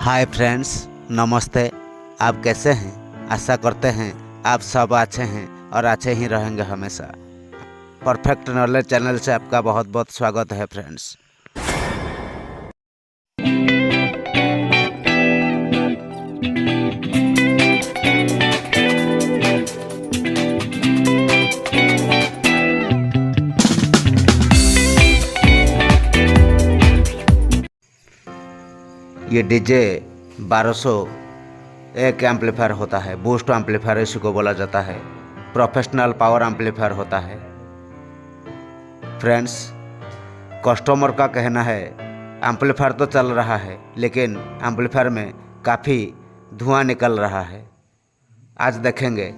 Hi friends, नमस्ते। आप कैसे हैं? आशा करते हैं आप सब अच्छे हैं और अच्छे ही रहेंगे हमेशा। परफेक्ट नॉलेज चैनल से आपका बहुत बहुत स्वागत है फ्रेंड्स। ये डीजे 1200 एक एम्पलीफायर होता है। बूस्ट एम्पलीफायर इसी को बोला जाता है। प्रोफेशनल पावर एम्पलीफायर होता है। फ्रेंड्स, कस्टमर का कहना है एम्पलीफायर तो चल रहा है लेकिन एम्पलीफायर में काफ़ी धुआं निकल रहा है। आज देखेंगे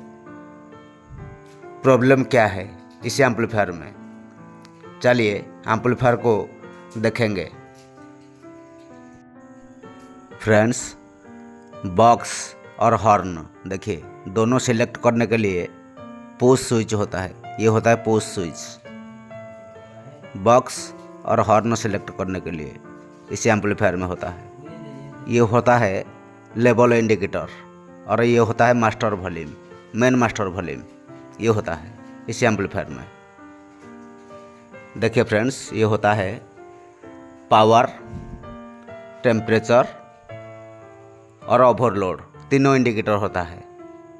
प्रॉब्लम क्या है इस एम्पलीफायर में। चलिए एम्पलीफायर को देखेंगे। फ्रेंड्स, बॉक्स और हॉर्न देखिए, दोनों सिलेक्ट करने के लिए पुश स्विच होता है। ये होता है पुश स्विच। बॉक्स और हॉर्न सिलेक्ट करने के लिए इस एम्पलीफायर में होता है। ये होता है लेवल इंडिकेटर और ये होता है master volume, main master volume. ये होता है इस एम्पलीफायर में। देखिए फ्रेंड्स, ये होता है पावर, टेम्परेचर और ओवरलोड, तीनों इंडिकेटर होता है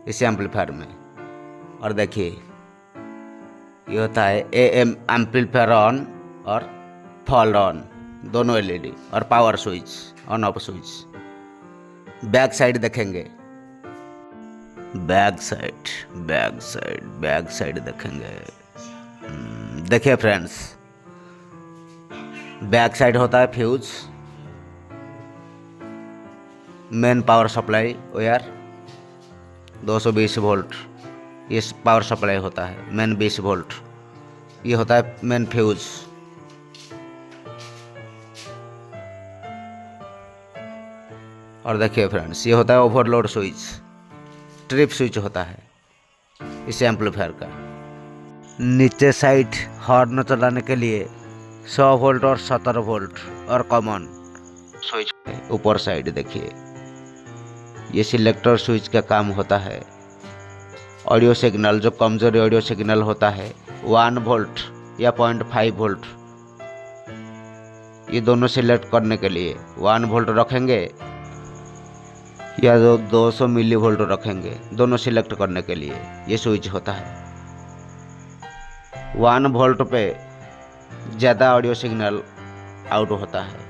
इस एम्पलीफायर में। और देखिए, ये होता है AM एम्पलीफायर ऑन और फॉल्ड ऑन, दोनों LED और power switch, on off switch. Back side देखेंगे, बैक साइड देखेंगे। देखिए फ्रेंड्स, बैक साइड होता है fuse, main power supply wire 220 volt, ये पावर सप्लाई होता है। मेन 20 वोल्ट, ये होता है मेन फ्यूज। और देखिए फ्रेंड्स, ये होता है ओवरलोड स्विच, ट्रिप स्विच होता है इस एम्पलीफायर का। नीचे साइड हॉर्न चलाने के लिए 100 वोल्ट और 17 वोल्ट और कॉमन स्विच है। ऊपर साइड देखिए, ये सिलेक्टर स्विच का काम होता है। ऑडियो सिग्नल, जो कमजोरी ऑडियो सिग्नल होता है 1 वोल्ट या 0.5 वोल्ट, ये दोनों सिलेक्ट करने के लिए 1 वोल्ट रखेंगे या 200 मिली वोल्ट रखेंगे, दोनों सिलेक्ट करने के लिए ये स्विच होता है। 1 वोल्ट पे ज़्यादा ऑडियो सिग्नल आउट होता है।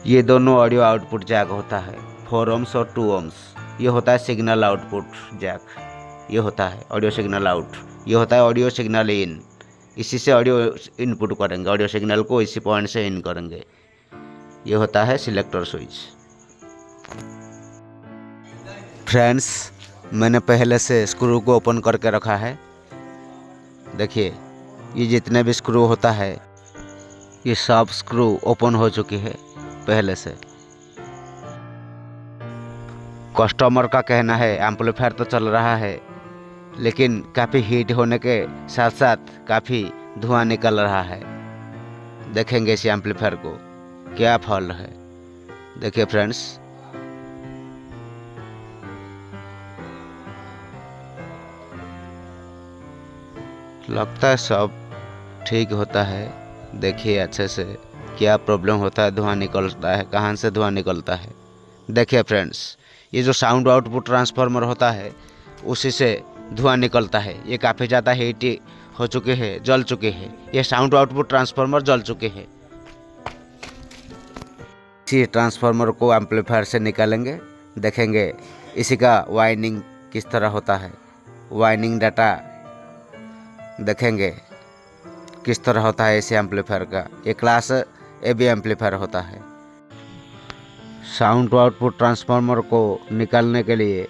ये दोनों ऑडियो आउटपुट जैक होता है, 4 ohms और 2 ohms। ये होता है सिग्नल आउटपुट जैक, ये होता है ऑडियो सिग्नल आउट। ये होता है ऑडियो सिग्नल इन, इसी से ऑडियो इनपुट करेंगे, ऑडियो सिग्नल को इसी पॉइंट से इन करेंगे। ये होता है सिलेक्टर स्विच। फ्रेंड्स, मैंने पहले से स्क्रू को ओपन करके रखा है। देखिए, ये जितने भी स्क्रू होता है ये सब स्क्रू ओपन हो चुकी है पहले से। कस्टमर का कहना है एम्पलीफायर तो चल रहा है लेकिन काफ़ी हीट होने के साथ साथ काफ़ी धुआं निकल रहा है। देखेंगे इस एम्पलीफायर को क्या फॉल्ट है। देखिए फ्रेंड्स, लगता है सब ठीक होता है। देखिए अच्छे से क्या प्रॉब्लम होता है, धुआं निकलता है, कहाँ से धुआं निकलता है। देखिए फ्रेंड्स, ये जो साउंड आउटपुट ट्रांसफार्मर होता है उसी से धुआं निकलता है। ये काफ़ी ज़्यादा हीट हो चुके हैं, जल चुके हैं। ये साउंड आउटपुट ट्रांसफार्मर जल चुके हैं। इसी ट्रांसफार्मर को एम्पलीफायर से निकालेंगे। देखेंगे इसी का वाइंडिंग किस तरह होता है, वाइंडिंग डाटा देखेंगे किस तरह होता है इस एम्पलीफायर का। ये क्लास AB एम्पलीफायर होता है। साउंड आउटपुट ट्रांसफार्मर को निकालने के लिए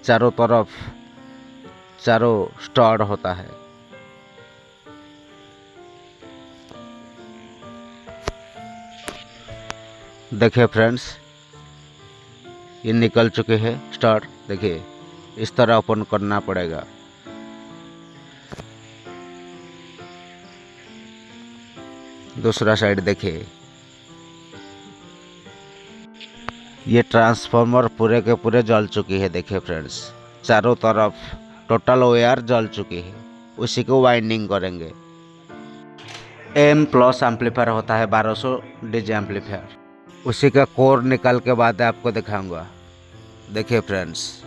चारों तरफ चारों स्टड होता है। देखिए फ्रेंड्स, ये निकल चुके हैं स्टड। देखिए इस तरह ओपन करना पड़ेगा। दूसरा साइड देखिए, ये ट्रांसफार्मर पूरे के पूरे जल चुकी है। देखिए फ्रेंड्स, चारों तरफ टोटल वायर जल चुकी है। उसी को वाइंडिंग करेंगे। एम प्लस एम्पलीफायर होता है 1200 डीजे एम्पलीफायर। उसी का कोर निकाल के बाद आपको दिखाऊंगा। देखिए फ्रेंड्स,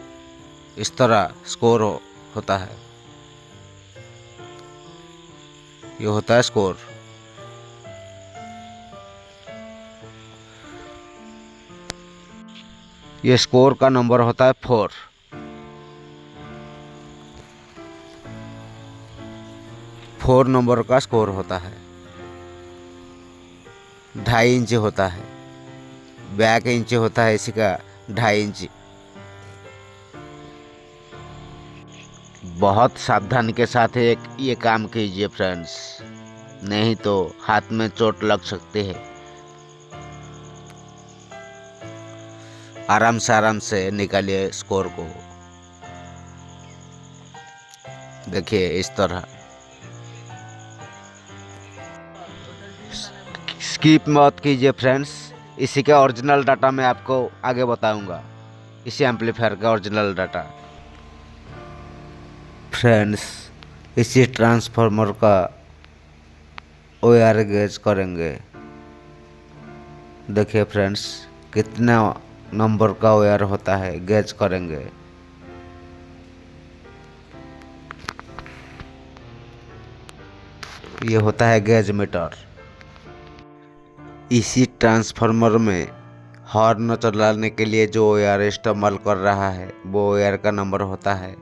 इस तरह स्कोर होता है। ये होता है स्कोर। ये स्कोर का नंबर होता है 4। 4 नंबर का स्कोर होता है। 2.5 इंच होता है। बैक इंच होता है इसी का 2.5 इंच। बहुत सावधान के साथ ये काम कीजिए फ्रेंड्स, नहीं तो हाथ में चोट लग सकती है। आराम से निकालिए स्कोर को। देखिए इस तरह। स्किप मत कीजिए फ्रेंड्स, इसी का ओरिजिनल डाटा मैं आपको आगे बताऊंगा। इसी एम्पलीफायर का ओरिजिनल डाटा। फ्रेंड्स, इसी ट्रांसफार्मर का वायर गेज करेंगे। देखिए फ्रेंड्स, कितना नंबर का वायर होता है, गेज करेंगे। ये होता है गेज मीटर। इसी ट्रांसफार्मर में हॉर्न चलाने के लिए जो वायर इस्तेमाल कर रहा है, वो वायर का नंबर होता है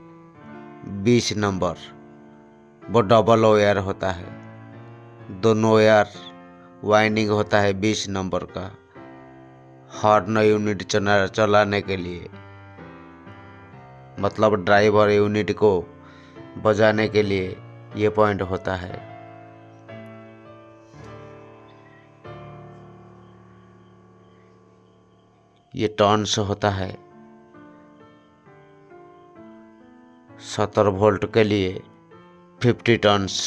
20 नंबर। वो डबल वायर होता है। दोनों वायर वाइंडिंग होता है 20 नंबर का। हॉर्न यूनिट चलाने के लिए, मतलब ड्राइवर यूनिट को बजाने के लिए ये पॉइंट होता है। ये टर्न्स होता है। 70 वोल्ट के लिए 50 टर्न्स।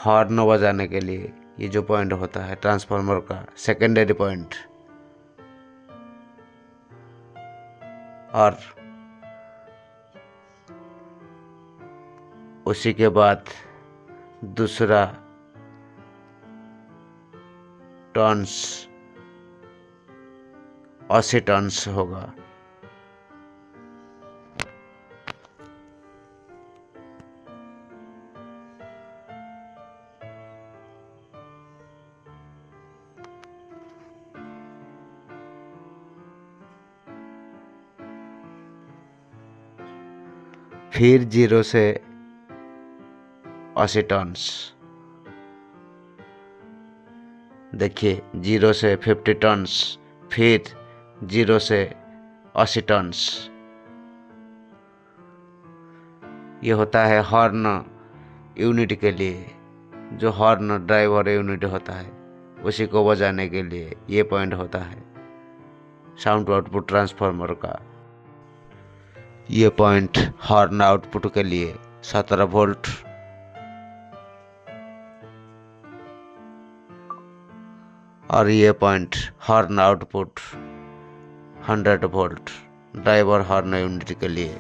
हॉर्न बजाने के लिए ये जो पॉइंट होता है ट्रांसफार्मर का सेकेंडरी पॉइंट। और उसी के बाद दूसरा टर्न्स 80 टर्न्स होगा। फिर 0 से 80 टर्न्स। देखिए 0 से 50 टर्न्स, फिर 0 से 80 टर्न्स। ये होता है हॉर्न यूनिट के लिए। जो हॉर्न ड्राइवर यूनिट होता है उसी को बजाने के लिए ये पॉइंट होता है साउंड आउटपुट ट्रांसफार्मर का। ये पॉइंट हॉर्न आउटपुट के लिए 17 वोल्ट। और ये point horn output 100 volt driver horn unit के लिए।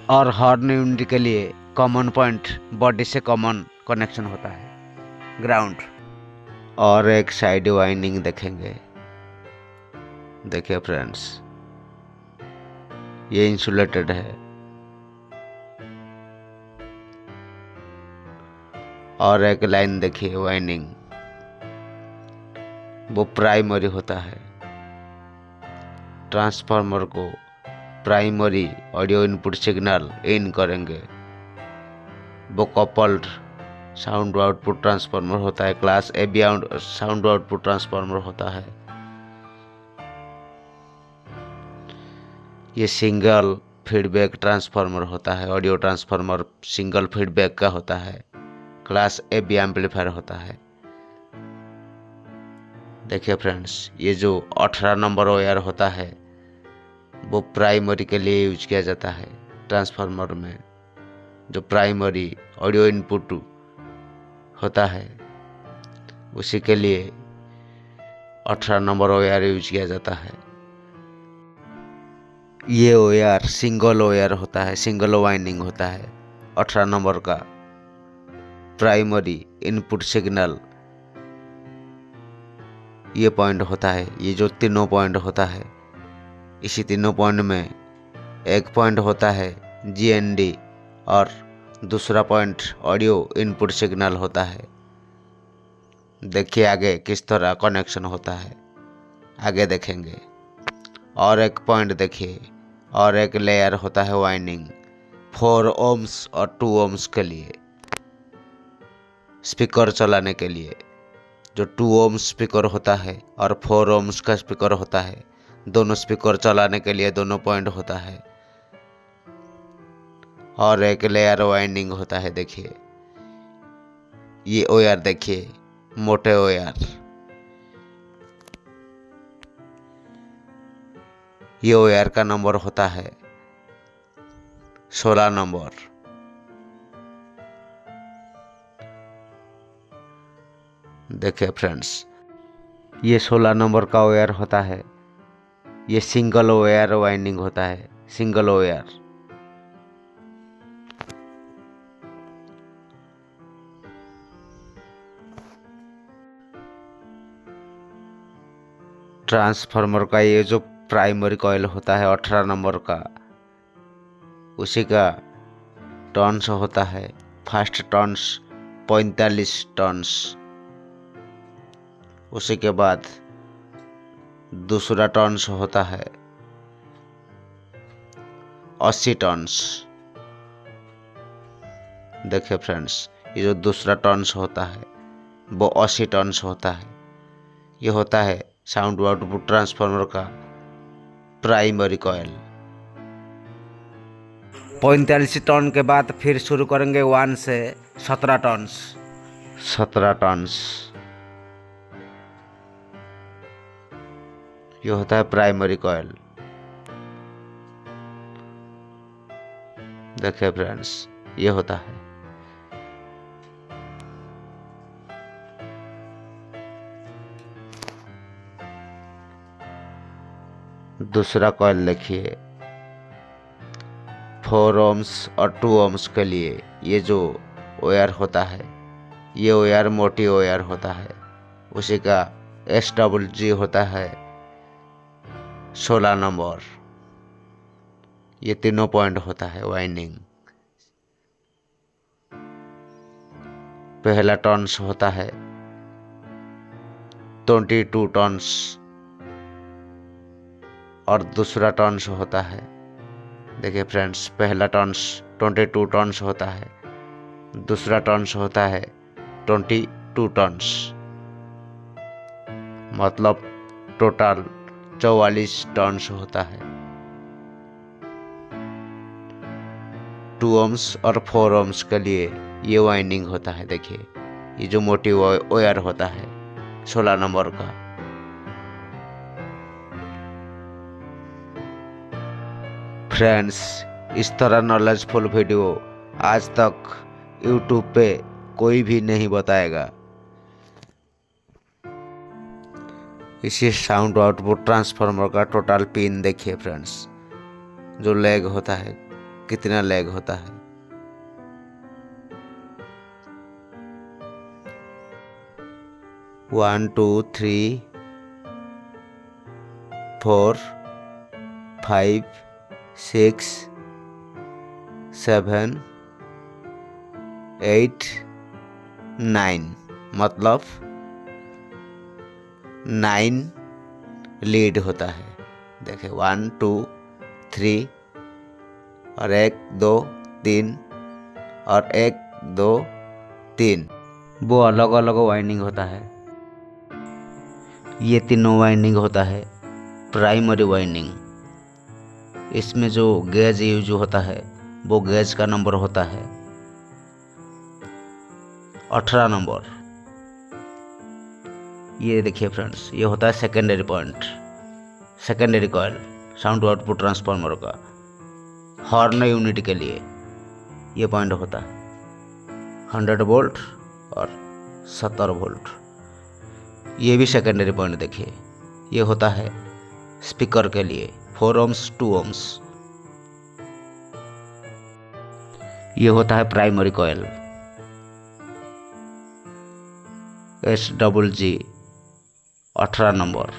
और हॉर्न यूनिट के लिए कॉमन पॉइंट बॉडी से कॉमन कनेक्शन होता है ग्राउंड। और एक साइड वाइंडिंग देखेंगे। देखिए फ्रेंड्स, ये इंसुलेटेड है। और एक लाइन देखिए वाइंडिंग, वो प्राइमरी होता है। ट्रांसफार्मर को primary audio input signal in करेंगे। वो कपल्ड साउंड आउटपुट ट्रांसफार्मर होता है। Class A B sound output transformer होता है। ये सिंगल फीडबैक ट्रांसफार्मर होता है। ऑडियो ट्रांसफार्मर सिंगल फीडबैक का होता है। क्लास ए बी एम्पलीफायर होता है। देखिए फ्रेंड्स, ये जो 18 नंबर वायर होता है वो प्राइमरी के लिए यूज किया जाता है ट्रांसफार्मर में। जो प्राइमरी ऑडियो इनपुट होता है उसी के लिए 18 नंबर OR यूज किया जाता है। ये OR सिंगल OR होता है, सिंगल वाइंडिंग होता है। 18 नंबर का प्राइमरी इनपुट सिग्नल ये पॉइंट होता है। ये जो तीनों पॉइंट होता है, इसी तीनों पॉइंट में एक पॉइंट होता है GND और दूसरा पॉइंट ऑडियो इनपुट सिग्नल होता है। देखिए आगे किस तरह कनेक्शन होता है, आगे देखेंगे। और एक पॉइंट देखिए, और एक लेयर होता है वाइंडिंग 4 ohms और 2 ohms के लिए, स्पीकर चलाने के लिए। जो 2 ohms स्पीकर होता है और 4 ohms का स्पीकर होता है, दोनों स्पीकर चलाने के लिए दोनों पॉइंट होता है। और एक लेयर वाइंडिंग होता है। देखिए ये OR देखिए, मोटे OR। ये OR का नंबर होता है 16 नंबर। देखिए फ्रेंड्स, ये 16 नंबर का OR होता है। ये सिंगल OR वाइंडिंग होता है, सिंगल OR। ट्रांसफार्मर का ये जो प्राइमरी कॉइल होता है 18 नंबर का, उसी का टर्न्स होता है। फर्स्ट टर्न्स 45 टर्न्स, उसी के बाद दूसरा टर्न्स होता है 80 टर्न्स। देखिए फ्रेंड्स, ये जो दूसरा टर्न्स होता है वो 80 टर्न्स होता है। ये होता है साउंड आउटपुट ट्रांसफार्मर का प्राइमरी कॉइल। 45 टर्न के बाद फिर शुरू करेंगे 1 से 17 टर्न्स। 17 टर्न्स ये होता है प्राइमरी कॉइल। देखिए फ्रेंड्स, ये होता है। दूसरा कॉइल देखिए 4 ohms और 2 ohms के लिए। ये जो OR होता है, ये OR मोटी OR होता है, उसी का SWG होता है 16 नंबर। ये तीनों पॉइंट होता है वाइंडिंग। पहला टर्न्स होता है 22 टर्न्स और दूसरा टर्न्स होता है, देखिए फ्रेंड्स, पहला टर्न्स 22 टर्न्स होता है, दूसरा टर्न्स होता है 22 टर्न्स, मतलब टोटल 44 टर्न्स होता है। 2 ohms और 4 ohms के लिए ये वाइंडिंग होता है। देखिए ये जो मोटी OR होता है 16 नंबर का। फ्रेंड्स, इस तरह नॉलेजफुल वीडियो आज तक YouTube पे कोई भी नहीं बताएगा। इसी साउंड आउटपुट ट्रांसफार्मर का टोटल पिन देखिए फ्रेंड्स, जो लेग होता है, कितना लेग होता है। वन, 2, 3, 4, 5, 6, 7, 8, 9, मतलब 9 लीड होता है। देखिए 1, 2, 3 और 1, 2, 3 और 1, 2, 3, वो अलग अलग वाइंडिंग होता है। ये तीनों वाइंडिंग होता है प्राइमरी वाइंडिंग। इसमें जो गेज यूज होता है वो गेज का नंबर होता है 18 नंबर। ये देखिए फ्रेंड्स, ये होता है secondary point, secondary coil sound output transformer का हॉर्न यूनिट के लिए। ये पॉइंट होता है 100 वोल्ट और 70 वोल्ट। ये भी सेकेंडरी पॉइंट देखिए, ये होता है स्पीकर के लिए 4 ohms 2 ohms। ये होता है primary coil SGG 18 number,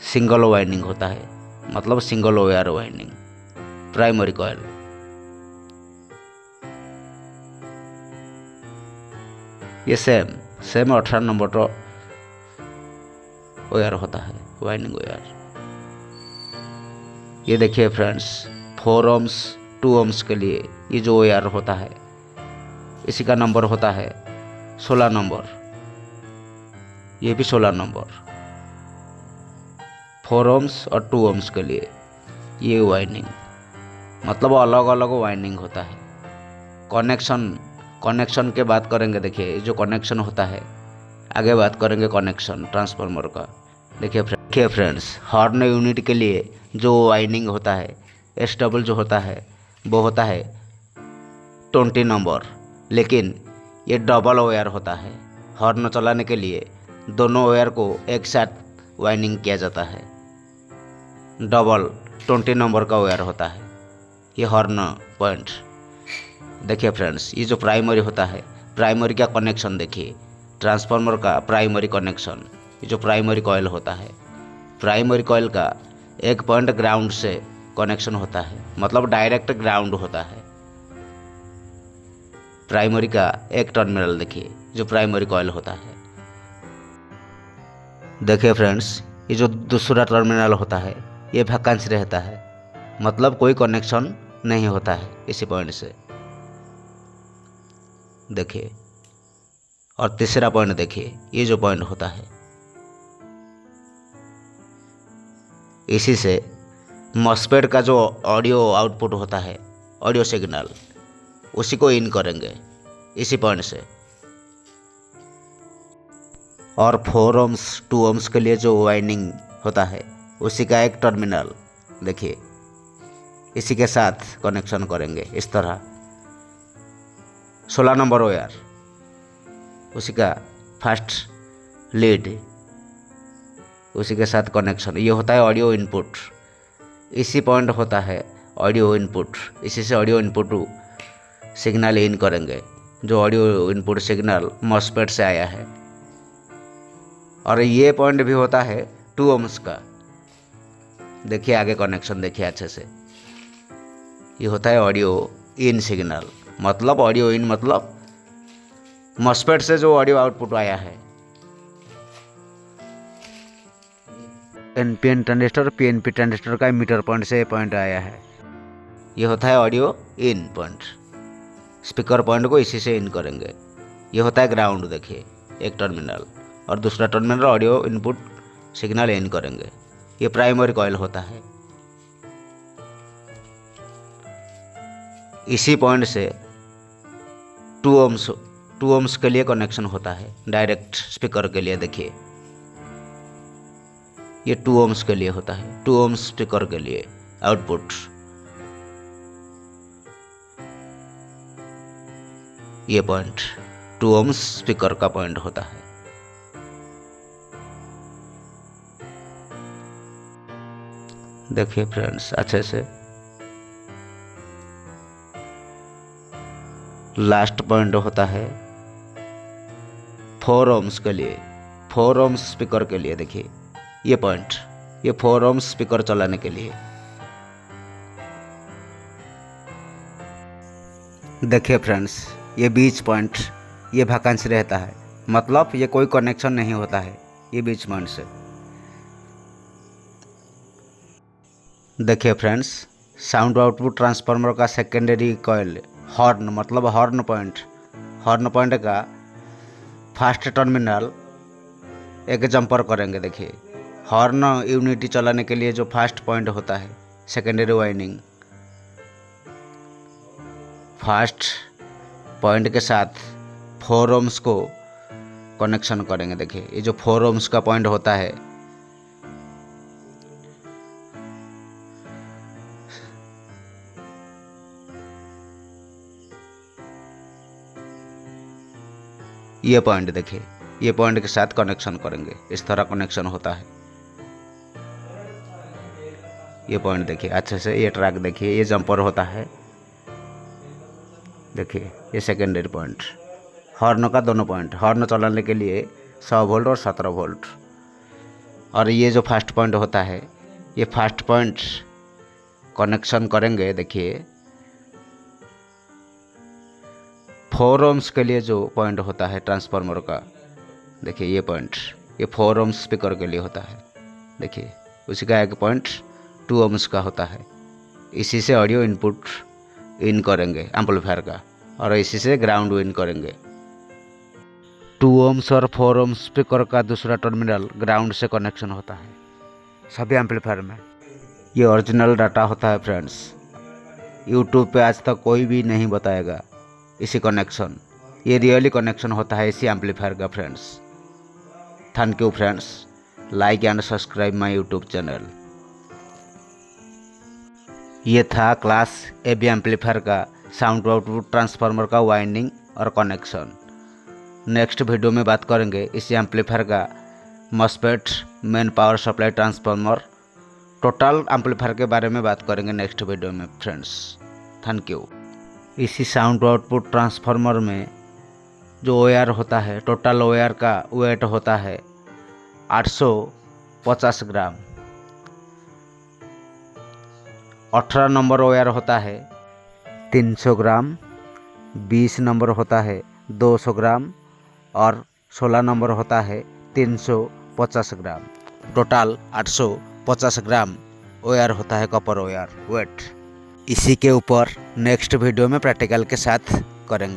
single winding होता है, मतलब single wire winding primary coil. ये सेम 18 नंबर तो वायर होता है, वाइंडिंग वायर। ये देखिए फ्रेंड्स, 4 ohms 2 ohms के लिए ये जो वायर होता है इसी का नंबर होता है 16 नंबर। ये भी 16 नंबर, 4 ohms और 2 ohms के लिए ये वाइंडिंग, मतलब अलग अलग वाइंडिंग होता है। कनेक्शन के बात करेंगे, देखिए जो कनेक्शन होता है, आगे बात करेंगे कनेक्शन ट्रांसफार्मर का। देखिए फ्रेंड्स, हॉर्न यूनिट के लिए जो वाइंडिंग होता है SW जो होता है वो होता है 20 नंबर, लेकिन ये डबल वायर होता है। हॉर्न चलाने के लिए दोनों वायर को एक साथ वाइंडिंग किया जाता है, डबल 20 नंबर का वायर होता है ये हॉर्न पॉइंट। देखिए फ्रेंड्स, ये जो प्राइमरी होता है, प्राइमरी का कनेक्शन देखिए, ट्रांसफार्मर का प्राइमरी कनेक्शन, ये जो प्राइमरी कॉइल होता है, प्राइमरी कॉइल का एक पॉइंट ग्राउंड से कनेक्शन होता है, मतलब डायरेक्ट ग्राउंड होता है। प्राइमरी का एक टर्मिनल देखिए, जो प्राइमरी कॉइल होता है। देखिए फ्रेंड्स, ये जो दूसरा टर्मिनल होता है ये वैकेंसी रहता है, मतलब कोई कनेक्शन नहीं होता है इसी पॉइंट से। देखिए, और तीसरा पॉइंट देखिए, ये जो पॉइंट होता है इसी से मॉस्फेट का जो ऑडियो आउटपुट होता है, ऑडियो सिग्नल, उसी को इन करेंगे इसी पॉइंट से। और 4 ohms 2 ohms के लिए जो वाइंडिंग होता है उसी का एक टर्मिनल देखिए, इसी के साथ कनेक्शन करेंगे इस तरह। 16 नंबर वायर, उसी का फर्स्ट लीड, उसी के साथ कनेक्शन। ये होता है ऑडियो इनपुट, इसी पॉइंट होता है ऑडियो इनपुट, इसी से ऑडियो इनपुट सिग्नल इन करेंगे, जो ऑडियो इनपुट सिग्नल मॉस्फेट से आया है। और ये पॉइंट भी होता है 2 ohms का। देखिए आगे कनेक्शन देखिए अच्छे से, ये होता है ऑडियो इन सिग्नल, मतलब ऑडियो इन मतलब मॉस्फेट से जो ऑडियो आउटपुट आया है, NPN ट्रांजिस्टर PNP ट्रांजिस्टर का मीटर पॉइंट से पॉइंट आया है, ये होता है audio in point. Speaker point को इसी से इन करेंगे। ये होता है ग्राउंड देखिए, एक टर्मिनल, और दूसरा terminal audio input signal in करेंगे। ये प्राइमरी कॉइल होता है। इसी पॉइंट से 2 ohms के लिए कनेक्शन होता है डायरेक्ट स्पीकर के लिए। देखिए ये 2 ohms के लिए होता है, 2 ohms स्पीकर के लिए आउटपुट। ये पॉइंट 2 ohms स्पीकर का पॉइंट होता है। देखिए फ्रेंड्स अच्छे से, लास्ट पॉइंट होता है 4 ohms के लिए, 4 ohms स्पीकर के लिए। देखिए ये पॉइंट, ये 4 ohms स्पीकर चलाने के लिए। देखिए फ्रेंड्स, ये बीच पॉइंट, ये वैकेंसी रहता है, मतलब ये कोई कनेक्शन नहीं होता है ये बीच पॉइंट से। देखिए फ्रेंड्स, साउंड आउटपुट ट्रांसफार्मर का सेकेंडरी कॉइल हॉर्न, मतलब हॉर्न पॉइंट का फर्स्ट टर्मिनल एक जंपर करेंगे। देखिए हॉर्न यूनिटी चलाने के लिए जो फर्स्ट पॉइंट होता है सेकेंडरी वाइंडिंग, फर्स्ट पॉइंट के साथ 4 ohms को कनेक्शन करेंगे। देखिए ये जो 4 ohms का पॉइंट होता है, ये पॉइंट देखिए ये पॉइंट के साथ कनेक्शन करेंगे। इस तरह कनेक्शन होता है। ये पॉइंट देखिए अच्छे से, ये ट्रैक देखिए, ये जंपर होता है। देखिए ये सेकेंडरी पॉइंट, हॉर्न का दोनों पॉइंट, हॉर्न चलाने के लिए 100 वोल्ट और 17 वोल्ट। और ये जो फर्स्ट पॉइंट होता है, ये फर्स्ट पॉइंट कनेक्शन करेंगे। देखिए 4 ohms के लिए जो पॉइंट होता है ट्रांसफार्मर का, देखिए ये पॉइंट, ये 4 ohms स्पीकर के लिए होता है। देखिए उसी का एक पॉइंट 2 ohms का होता है। इसी से ऑडियो इनपुट इन करेंगे एम्पलीफायर का, और इसी से ग्राउंड इन करेंगे। 2 ohms और 4 ohms स्पीकर का दूसरा टर्मिनल ग्राउंड से कनेक्शन होता है सभी एम्पलीफायर में। ये ओरिजिनल डाटा होता है फ्रेंड्स, यूट्यूब पे आज तक कोई भी नहीं बताएगा इसी कनेक्शन। ये रियली कनेक्शन होता है इसी एम्पलीफायर का friends. Thank you friends, like and subscribe my YouTube channel. ये था क्लास AB एम्पलीफायर का साउंड आउटपुट ट्रांसफार्मर का वाइंडिंग और कनेक्शन। नेक्स्ट वीडियो में बात करेंगे इसी एम्पलीफायर का MOSFET, main power supply transformer, total amplifier के बारे में बात करेंगे नेक्स्ट वीडियो में फ्रेंड्स। Thank you. इसी साउंड आउटपुट ट्रांसफार्मर में जो OR होता है, टोटल OR का वेट होता है 850 ग्राम। 18 नंबर OR होता है 300 ग्राम, 20 नंबर होता है 200 ग्राम और 16 नंबर होता है 350 ग्राम। टोटल 850 ग्राम OR होता है कॉपर OR वेट। इसी के ऊपर नेक्स्ट वीडियो में प्रैक्टिकल के साथ करेंगे।